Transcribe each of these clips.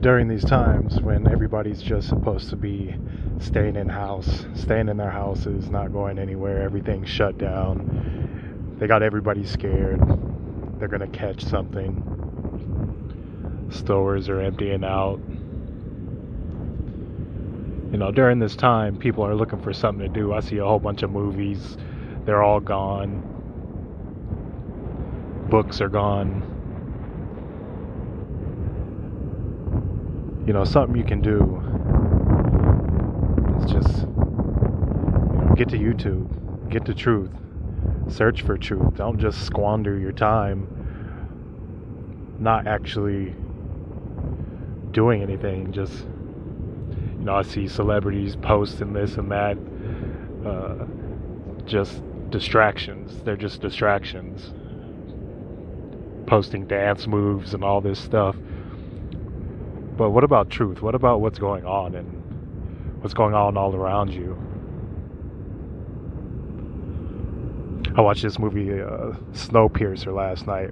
during these times when everybody's just supposed to be staying in their houses, not going anywhere, everything's shut down. They got everybody scared. They're gonna catch something. Stores are emptying out. During this time, people are looking for something to do. I see a whole bunch of movies. They're all gone. Books are gone. Something you can do is just get to YouTube, get to truth, search for truth. Don't just squander your time not actually doing anything. Just I see celebrities posting this and that, just distractions. They're just distractions, posting dance moves and all this stuff. But what about truth? What about what's going on and what's going on all around you? I watched this movie, Snowpiercer, last night.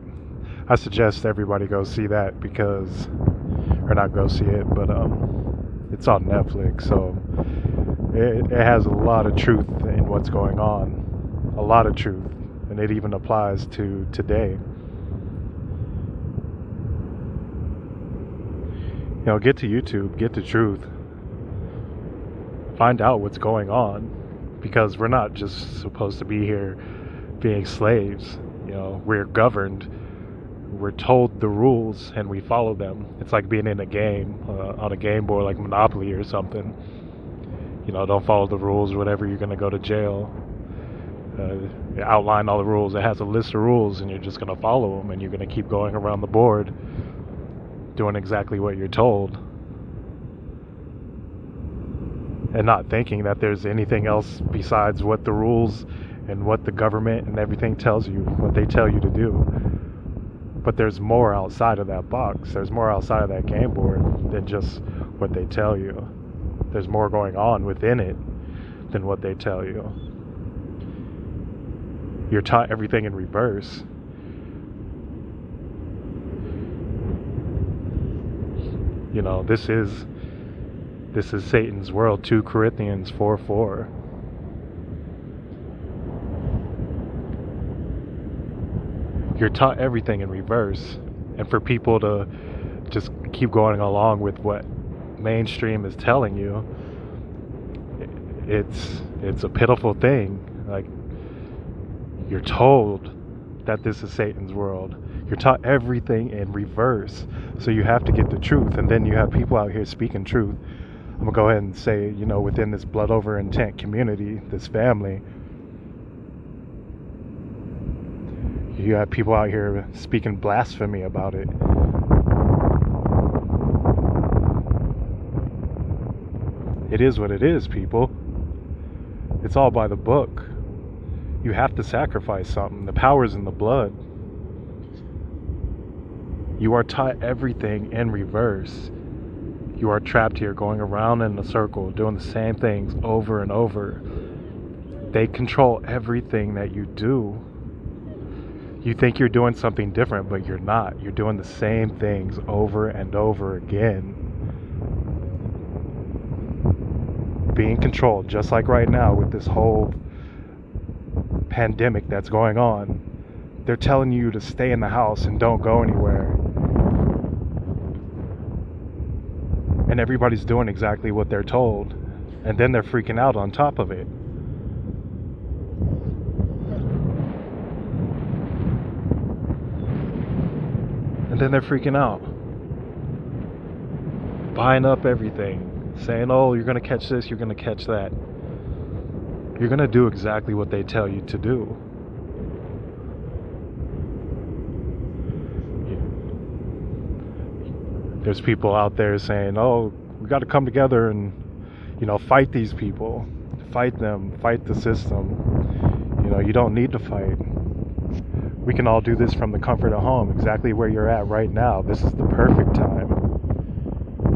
I suggest everybody go see that or not go see it, but it's on Netflix, so it has a lot of truth in what's going on. A lot of truth, and it even applies to today. Get to YouTube, get to truth. Find out what's going on, because we're not just supposed to be here being slaves. We're governed. We're told the rules and we follow them. It's like being in a game, on a game board like Monopoly or something. Don't follow the rules, whatever, you're going to go to jail. Outline all the rules. It has a list of rules and you're just going to follow them, and you're going to keep going around the board doing exactly what you're told, and not thinking that there's anything else besides what the rules and what the government and everything tells you, what they tell you to do. But there's more outside of that box. There's more outside of that game board than just what they tell you. There's more going on within it than what they tell you. You're taught everything in reverse. This is Satan's world. 2 Corinthians 4:4. You're taught everything in reverse, and for people to just keep going along with what mainstream is telling you, it's a pitiful thing. Like, you're told that this is Satan's world. You're taught everything in reverse, so you have to get the truth. And then you have people out here speaking truth. I'm gonna go ahead and say, within this blood over intent community, this family, you have people out here speaking blasphemy about it. It is what it is, people. It's all by the book. You have to sacrifice something. The power's in the blood. You are taught everything in reverse. You are trapped here going around in a circle, doing the same things over and over. They control everything that you do. You think you're doing something different, but you're not. You're doing the same things over and over again. Being controlled, just like right now with this whole pandemic that's going on. They're telling you to stay in the house and don't go anywhere. And everybody's doing exactly what they're told. And then they're freaking out on top of it. And then they're freaking out. Buying up everything. Saying, oh, you're going to catch this, you're going to catch that. You're going to do exactly what they tell you to do. There's people out there saying, oh, we got to come together and, fight these people. Fight them. Fight the system. You don't need to fight. We can all do this from the comfort of home, exactly where you're at right now. This is the perfect time.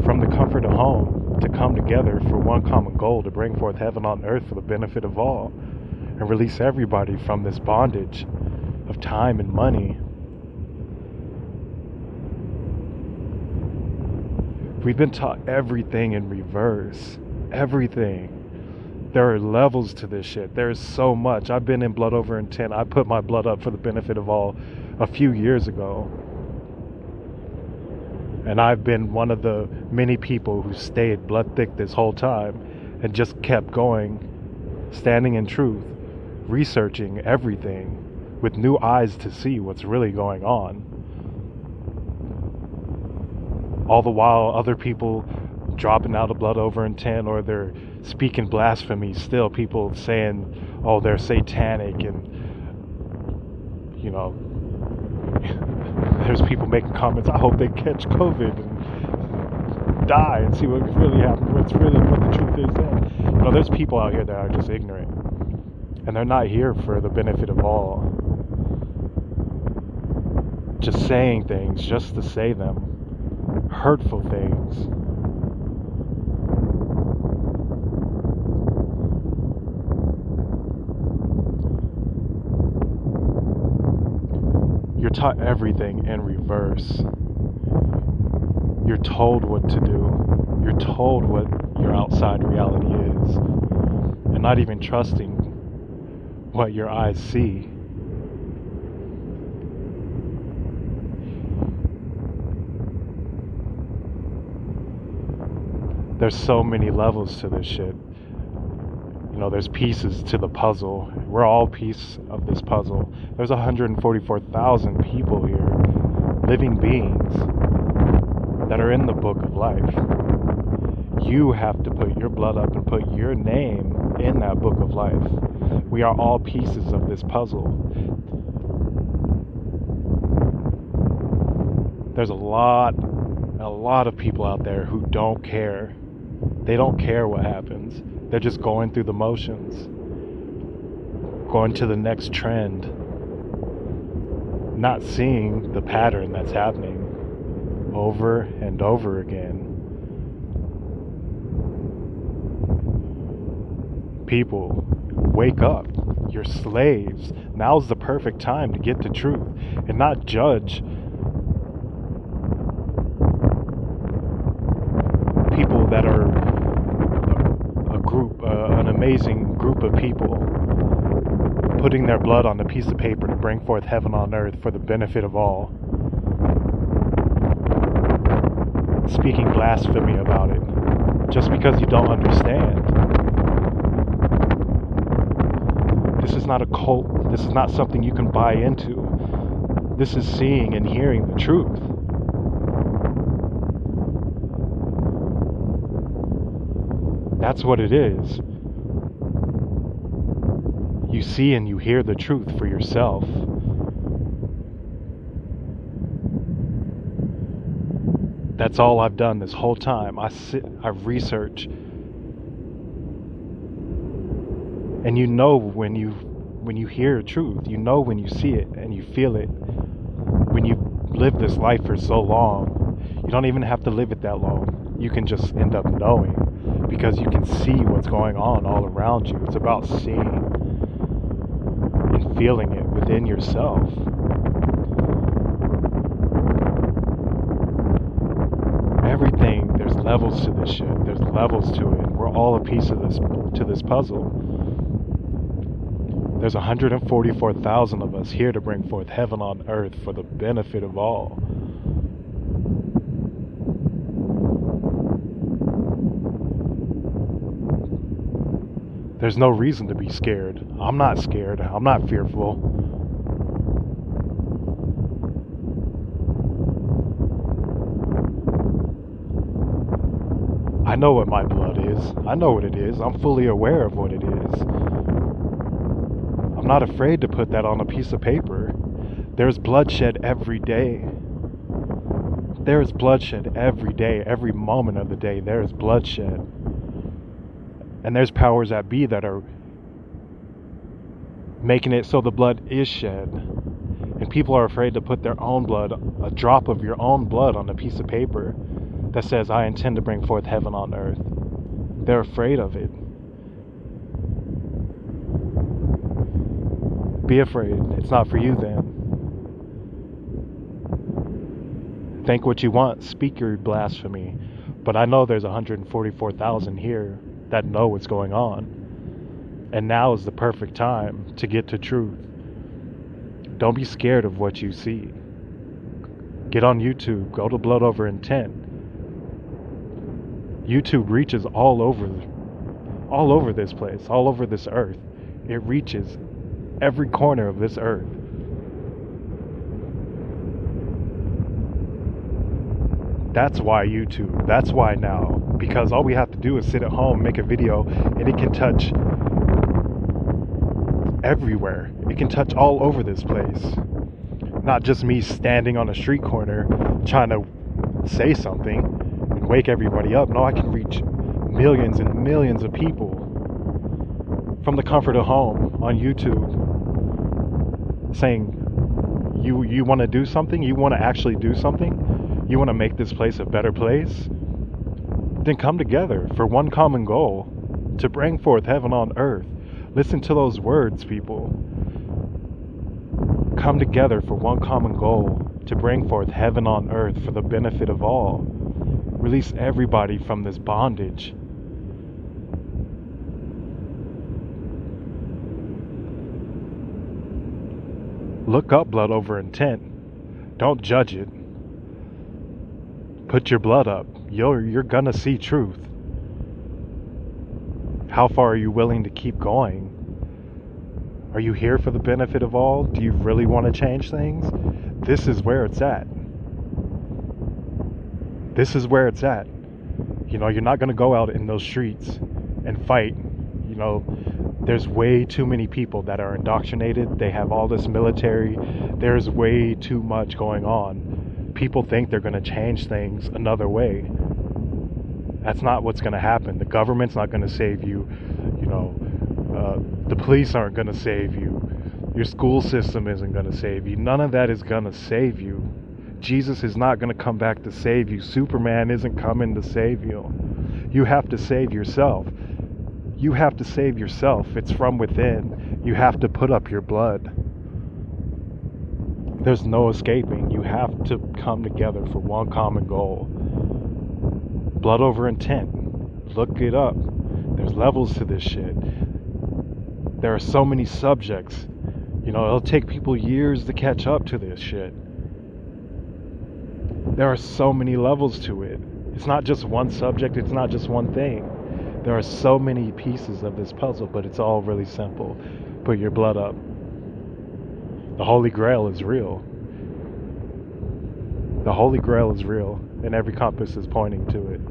From the comfort of home, to come together for one common goal, to bring forth heaven on earth for the benefit of all, and release everybody from this bondage of time and money. We've been taught everything in reverse. Everything. There are levels to this shit. There's so much. I've been in Blood Over Intent. I put my blood up for the benefit of all a few years ago. And I've been one of the many people who stayed blood thick this whole time and just kept going, standing in truth, researching everything with new eyes to see what's really going on. All the while other people dropping out of Blood Over Intent, or they're speaking blasphemy still, people saying, oh, they're satanic, and there's people making comments, I hope they catch COVID and die and see what really happened, what the truth is then. There's people out here that are just ignorant, and they're not here for the benefit of all. Just saying things just to say them. Hurtful things. You're taught everything in reverse. You're told what to do. You're told what your outside reality is, and not even trusting what your eyes see. There's so many levels to this shit. There's pieces to the puzzle. We're all piece of this puzzle. There's 144,000 people here, living beings, that are in the book of life. You have to put your blood up and put your name in that book of life. We are all pieces of this puzzle. There's a lot of people out there who don't care. They don't care what happens. They're just going through the motions, going to the next trend, not seeing the pattern that's happening over and over again. People, wake up. You're slaves. Now's the perfect time to get to truth and not judge people that are an amazing group of people putting their blood on a piece of paper to bring forth heaven on earth for the benefit of all, speaking blasphemy about it just because you don't understand. This is not a cult. This is not something you can buy into. This is seeing and hearing the truth. That's what it is. You see and you hear the truth for yourself. That's all I've done this whole time. I've researched. And when you hear truth, when you see it and you feel it. When you live this life for so long, you don't even have to live it that long. You can just end up knowing, because you can see what's going on all around you. It's about seeing and feeling it within yourself. Everything, there's levels to this shit. There's levels to it. We're all a piece of this puzzle. There's 144,000 of us here to bring forth heaven on earth for the benefit of all. There's no reason to be scared. I'm not scared. I'm not fearful. I know what my blood is. I know what it is. I'm fully aware of what it is. I'm not afraid to put that on a piece of paper. There's bloodshed every day. There's bloodshed every day. Every moment of the day, there's bloodshed. And there's powers that be that are making it so the blood is shed. And people are afraid to put their own blood, a drop of your own blood, on a piece of paper that says, I intend to bring forth heaven on earth. They're afraid of it. Be afraid. It's not for you then. Think what you want, speak your blasphemy. But I know there's 144,000 here that know what's going on. And now is the perfect time to get to truth. Don't be scared of what you see. Get on YouTube, go to Blood Over Intent. YouTube reaches all over this place, all over this earth. It reaches every corner of this earth. That's why YouTube. That's why now. Because all we have to do is sit at home, make a video, and it can touch everywhere. It can touch all over this place. Not just me standing on a street corner trying to say something and wake everybody up. No, I can reach millions and millions of people from the comfort of home on YouTube saying, you want to do something? You want to actually do something? You want to make this place a better place? Then come together for one common goal, to bring forth heaven on earth. Listen to those words, people. Come together for one common goal, to bring forth heaven on earth for the benefit of all. Release everybody from this bondage. Look up Blood Over Intent. Don't judge it. Put your blood up. You're gonna see truth. How far are you willing to keep going? Are you here for the benefit of all? Do you really want to change things? This is where it's at. This is where it's at. You know, you're not gonna go out in those streets and fight. You know, there's way too many people that are indoctrinated. They have all this military. There's way too much going on. People think they're going to change things another way. That's not what's going to happen. The government's not going to save you. You know, the police aren't going to save you. Your school system isn't going to save you. None of that is going to save you. Jesus is not going to come back to save you. Superman isn't coming to save you. You have to save yourself. You have to save yourself. It's from within. You have to put up your blood. There's no escaping. You have to come together for one common goal. Blood Over Intent. Look it up. There's levels to this shit. There are so many subjects. You know, it'll take people years to catch up to this shit. There are so many levels to it. It's not just one subject. It's not just one thing. There are so many pieces of this puzzle, but it's all really simple. Put your blood up. The Holy Grail is real. The Holy Grail is real, and every compass is pointing to it.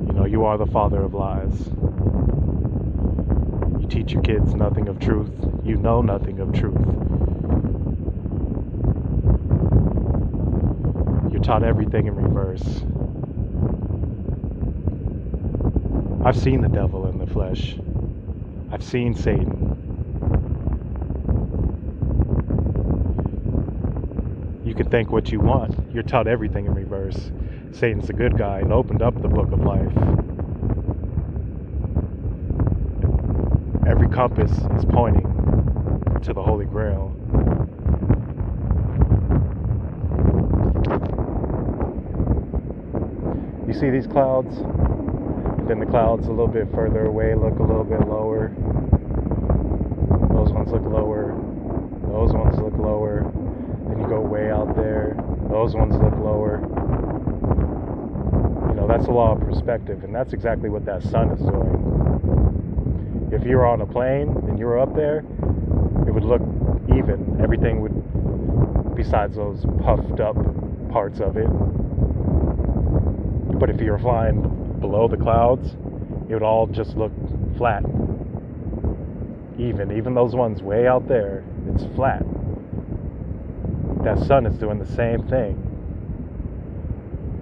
You know, you are the father of lies. You teach your kids nothing of truth. You know nothing of truth. You're taught everything in reverse. I've seen the devil in the flesh. I've seen Satan. You can think what you want. You're taught everything in reverse. Satan's the good guy and opened up the book of life. Every compass is pointing to the Holy Grail. You see these clouds? Then the clouds a little bit further away look a little bit lower. Those ones look lower. Those ones look lower. Then you go way out there. Those ones look lower. You know, that's the law of perspective, and that's exactly what that sun is doing. If you were on a plane and you were up there, it would look even. Everything would, besides those puffed up parts of it. But if you were flying below the clouds, it would all just look flat. Even those ones way out there, it's flat. That sun is doing the same thing.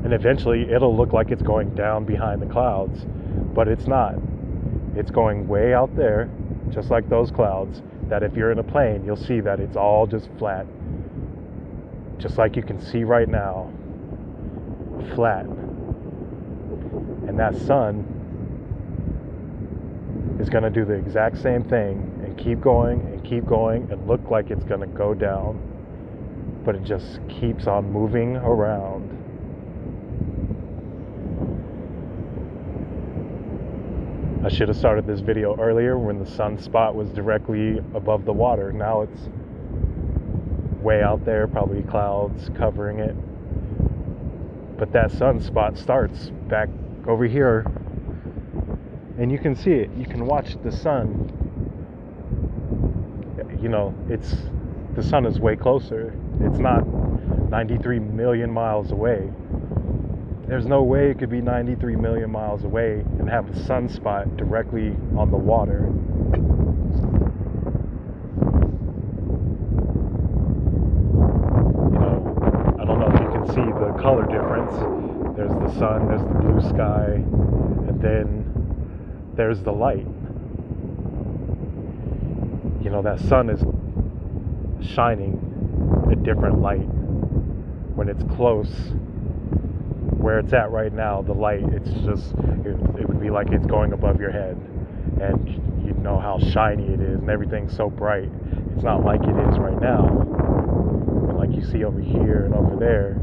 And eventually it'll look like it's going down behind the clouds, but it's not. It's going way out there, just like those clouds, that if you're in a plane, you'll see that it's all just flat. Just like you can see right now. Flat. And that sun is going to do the exact same thing and and keep going and look like it's going to go down, but it just keeps on moving around. I should have started this video earlier when the sunspot was directly above the water. Now it's way out there, probably clouds covering it. But that sunspot starts back over here, and you can see it. You can watch the sun. You know, the sun is way closer. It's not 93 million miles away. There's no way it could be 93 million miles away and have a sunspot directly on the water. You know, I don't know if you can see the color difference. There's the sun, there's the blue sky, and then there's the light. You know, that sun is shining a different light when it's close. Where it's at right now, the light, it would be like it's going above your head, and you know how shiny it is, and everything's so bright. It's not like it is right now, and like you see over here and over there.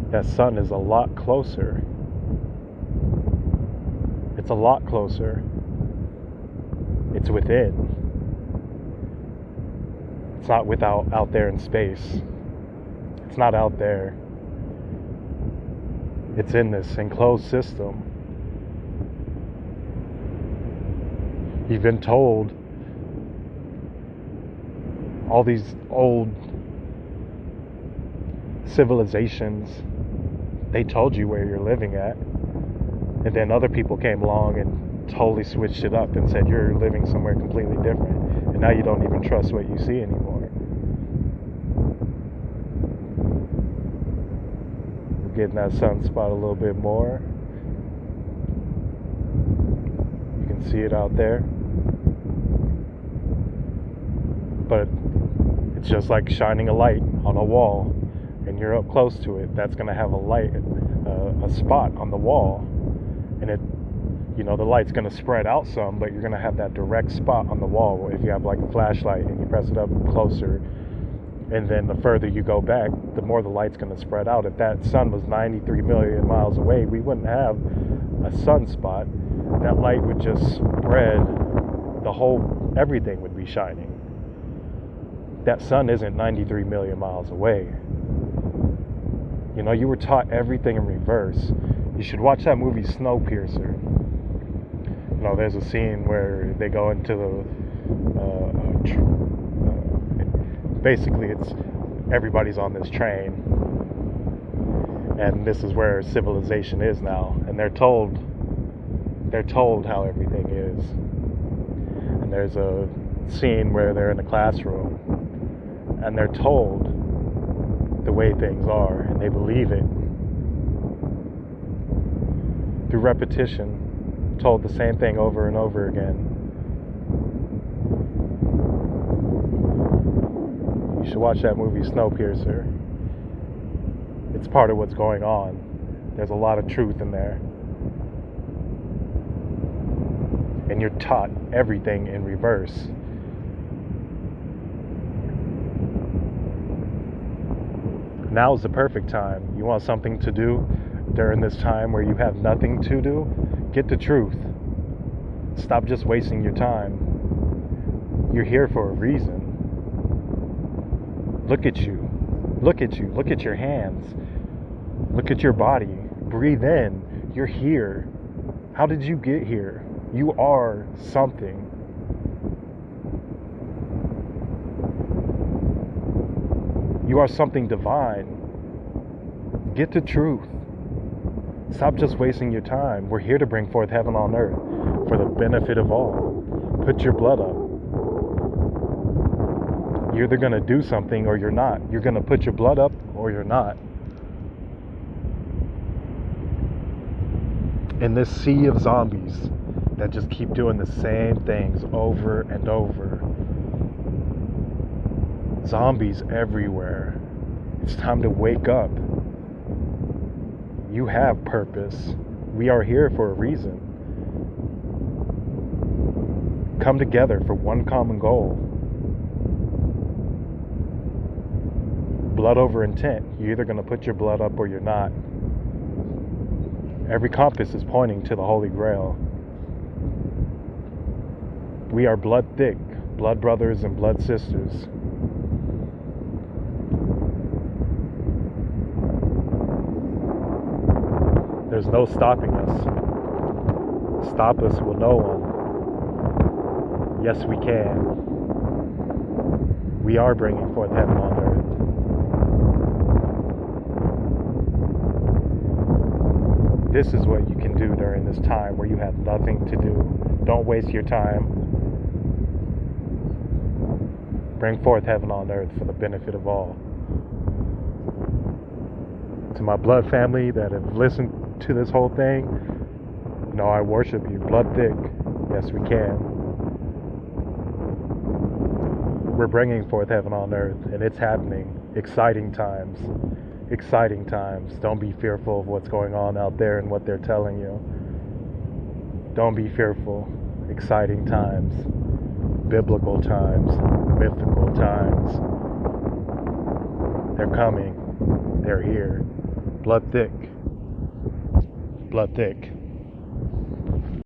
That sun is a lot closer. It's a lot closer. It's within. It's not out there in space. It's not out there. It's in this enclosed system. You've been told all these old civilizations, they told you where you're living at. And then other people came along and totally switched it up and said you're living somewhere completely different. And now you don't even trust what you see anymore. Getting that sunspot a little bit more. You can see it out there, but it's just like shining a light on a wall, and you're up close to it. That's going to have a light, a spot on the wall, and it, you know, the light's going to spread out some, but you're going to have that direct spot on the wall. If you have like a flashlight and you press it up closer, and then the further you go back, the more the light's going to spread out. If that sun was 93 million miles away, we wouldn't have a sunspot. That light would just spread. Everything would be shining. That sun isn't 93 million miles away. You know, you were taught everything in reverse. You should watch that movie Snowpiercer. You know, there's a scene where they go into basically it's everybody's on this train, and this is where civilization is now, and they're told how everything is. And there's a scene where they're in a classroom and they're told the way things are, and they believe it through repetition, told the same thing over and over again. You should watch that movie Snowpiercer. It's part of what's going on. There's a lot of truth in there. And you're taught everything in reverse. Now is the perfect time. You want something to do during this time where you have nothing to do? Get the truth. Stop just wasting your time. You're here for a reason. Look at you. Look at you. Look at your hands. Look at your body. Breathe in. You're here. How did you get here? You are something. You are something divine. Get the truth. Stop just wasting your time. We're here to bring forth heaven on earth for the benefit of all. Put your blood up. You're either going to do something or you're not. You're going to put your blood up or you're not. In this sea of zombies that just keep doing the same things over and over. Zombies everywhere. It's time to wake up. You have purpose. We are here for a reason. come together for one common goal. Blood over intent. You're either going to put your blood up or you're not. Every compass is pointing to the Holy Grail. We are blood thick, blood brothers and blood sisters. There's no stopping us. Stop us will no one. Yes, we can. We are bringing forth heaven on earth. This is what you can do during this time where you have nothing to do. Don't waste your time. Bring forth heaven on earth for the benefit of all. To my blood family that have listened to this whole thing, I worship you. Blood thick. Yes, we can. We're bringing forth heaven on earth, and it's happening. Exciting times. Exciting times. Don't be fearful of what's going on out there and what they're telling you. Don't be fearful. Exciting times. Biblical times. Mythical times. They're coming. They're here. Blood thick. Blood thick.